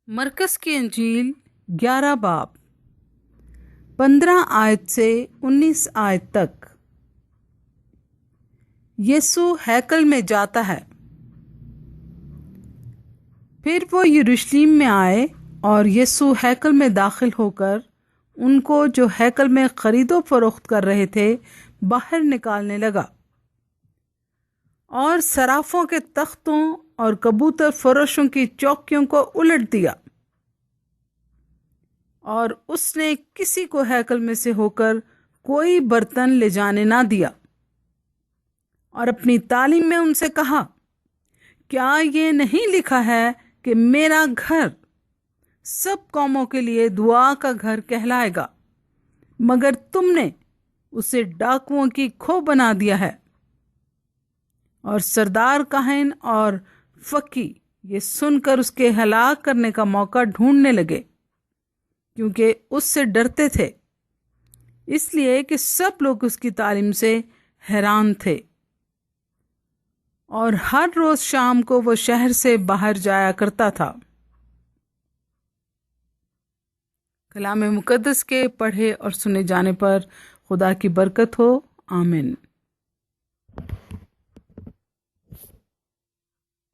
मरकस की इंजील 11 बाब 15 आयत से 19 आयत तक। यीशु हैकल में जाता है। फिर वो यरूशलेम में आए और यीशु हैकल में दाखिल होकर उनको जो हैकल में खरीदो फरोख्त कर रहे थे बाहर निकालने लगा और सराफों के तख्तों और कबूतर फरोशों की चौकियों को उलट दिया। और उसने किसी को हैकल में से होकर कोई बर्तन ले जाने ना दिया और अपनी तालीम में उनसे कहा, क्या ये नहीं लिखा है कि मेरा घर सब कौमों के लिए दुआ का घर कहलाएगा, मगर तुमने उसे डाकुओं की खो बना दिया है। और सरदार काहिन और फकी ये सुनकर उसके हलाक करने का मौका ढूंढने लगे, क्योंकि उससे डरते थे, इसलिए कि सब लोग उसकी तालीम से हैरान थे। और हर रोज शाम को वो शहर से बाहर जाया करता था। कलाम मुकद्दस के पढ़े और सुने जाने पर खुदा की बरकत हो। आमीन।